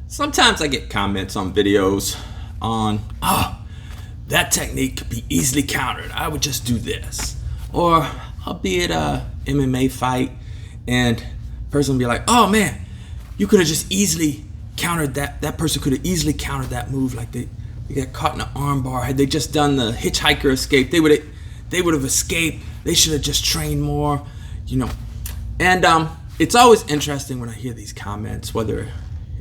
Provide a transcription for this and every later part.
Sometimes I get comments on videos on, oh, that technique could be easily countered. I would just do this. Or I'll be at a MMA fight and the person will be like, oh man, you could have just easily countered that. That person could have easily countered that move. Like they got caught in an arm bar. Had they just done the hitchhiker escape, they would have escaped. They should have just trained more, And it's always interesting when I hear these comments, whether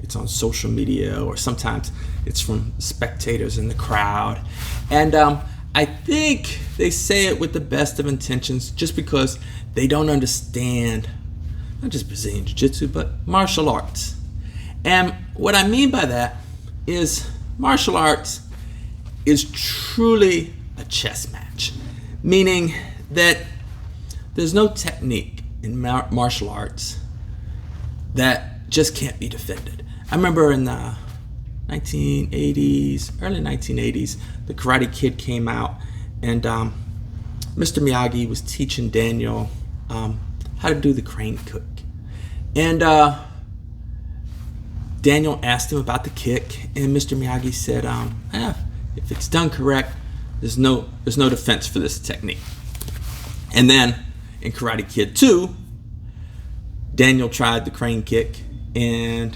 it's on social media or sometimes it's from spectators in the crowd. And I think they say it with the best of intentions just because they don't understand not just Brazilian Jiu Jitsu, but martial arts. And what I mean by that is martial arts is truly a chess match, meaning that there's no technique in martial arts that just can't be defended. I remember in the 1980s, early 1980s, the Karate Kid came out, and Mr. Miyagi was teaching Daniel how to do the crane kick. And Daniel asked him about the kick, and Mr. Miyagi said, if it's done correct, there's no defense for this technique. And then in Karate Kid 2, Daniel tried the crane kick, and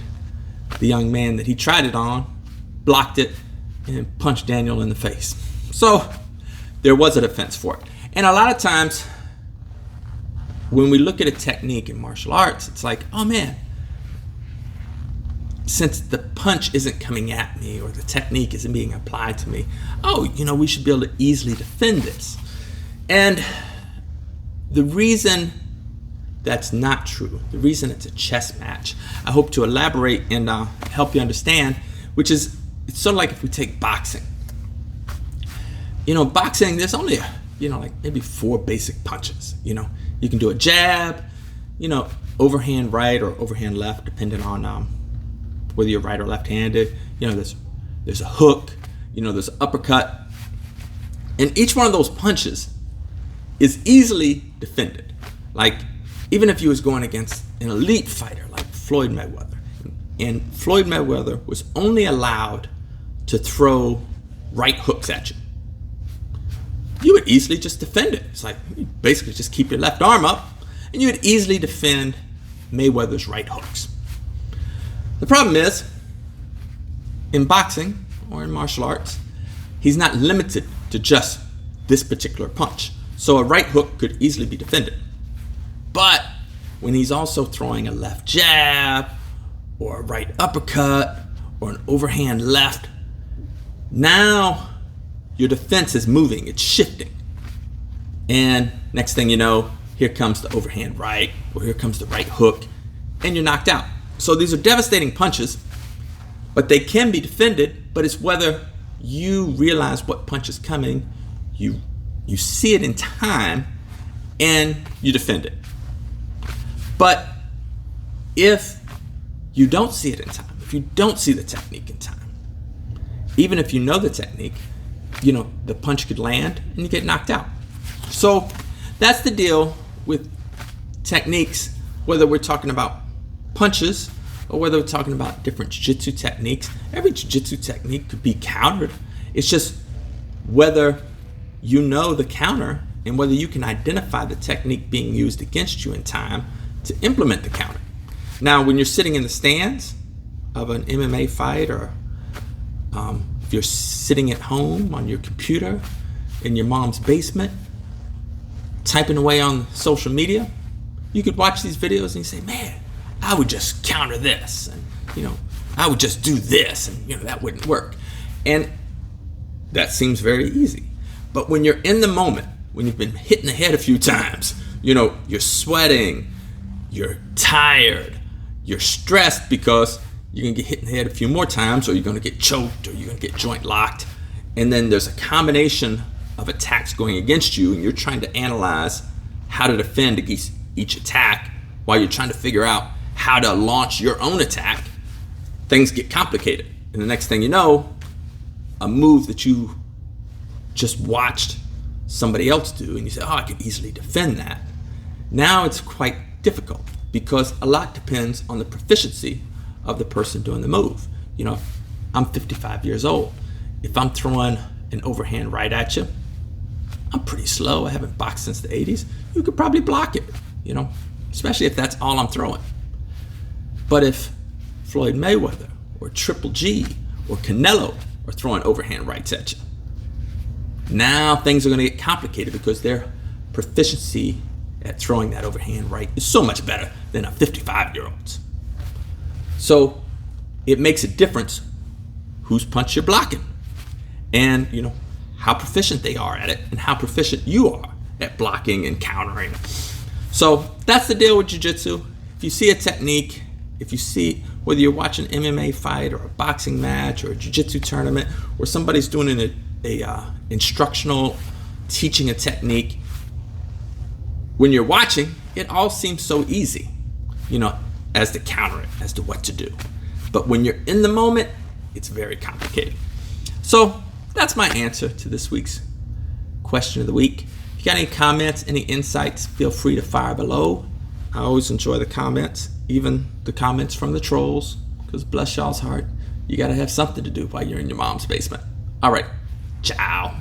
the young man that he tried it on blocked it and punched Daniel in the face. So there was a defense for it. And a lot of times when we look at a technique in martial arts, it's like, oh man, since the punch isn't coming at me or the technique isn't being applied to me, we should be able to easily defend this. And the reason that's not true, the reason it's a chess match, I hope to elaborate and help you understand, which is, it's sort of like if we take boxing. Boxing, there's only like maybe 4 basic punches. You can do a jab, overhand right or overhand left, depending on whether you're right or left-handed. There's a hook, there's an uppercut. And each one of those punches is easily defended. Like, even if you was going against an elite fighter like Floyd Mayweather, and Floyd Mayweather was only allowed to throw right hooks at you, you would easily just defend it. It's like, you basically just keep your left arm up, and you would easily defend Mayweather's right hooks. The problem is, in boxing or in martial arts, he's not limited to just this particular punch. So a right hook could easily be defended. But when he's also throwing a left jab or a right uppercut or an overhand left, now your defense is moving, it's shifting. And next thing you know, here comes the overhand right, or here comes the right hook, and you're knocked out. So these are devastating punches, but they can be defended, but it's whether you realize what punch is coming, you see it in time, and you defend it. But if you don't see it in time, if you don't see the technique in time, even if you know the technique, the punch could land and you get knocked out. So that's the deal with techniques, whether we're talking about punches or whether we're talking about different jiu-jitsu techniques. Every jiu-jitsu technique could be countered. It's just whether you know the counter and whether you can identify the technique being used against you in time to implement the counter. Now, when you're sitting in the stands of an MMA fight, or if you're sitting at home on your computer in your mom's basement, typing away on social media, you could watch these videos and you say, man, I would just counter this, and I would just do this, and that wouldn't work. And that seems very easy. But when you're in the moment, when you've been hit in the head a few times, you're sweating, you're tired, you're stressed because you're going to get hit in the head a few more times, or you're going to get choked, or you're going to get joint locked. And then there's a combination of attacks going against you, and you're trying to analyze how to defend against each attack while you're trying to figure out how to launch your own attack. Things get complicated. And the next thing you know, a move that you just watched somebody else do, and you say, I could easily defend that. Now it's quite difficult because a lot depends on the proficiency of the person doing the move. You know, I'm 55 years old. If I'm throwing an overhand right at you, I'm pretty slow. I haven't boxed since the 80s. You could probably block it, you know, especially if that's all I'm throwing. But if Floyd Mayweather or Triple G or Canelo are throwing overhand rights at you, now things are going to get complicated because their proficiency at throwing that overhand right is so much better than a 55-year-old's. So it makes a difference whose punch you're blocking and, you know, how proficient they are at it and how proficient you are at blocking and countering. So that's the deal with jiu-jitsu. If you see a technique, if you see, whether you're watching an MMA fight or a boxing match or a jiu-jitsu tournament or somebody's doing a instructional, teaching a technique, when you're watching, it all seems so easy, you know, as to counter it, as to what to do. But when you're in the moment, it's very complicated. So that's my answer to this week's question of the week. If you got any comments, any insights, feel free to fire below. I always enjoy the comments, even the comments from the trolls, because bless y'all's heart, you got to have something to do while you're in your mom's basement. All right, ciao.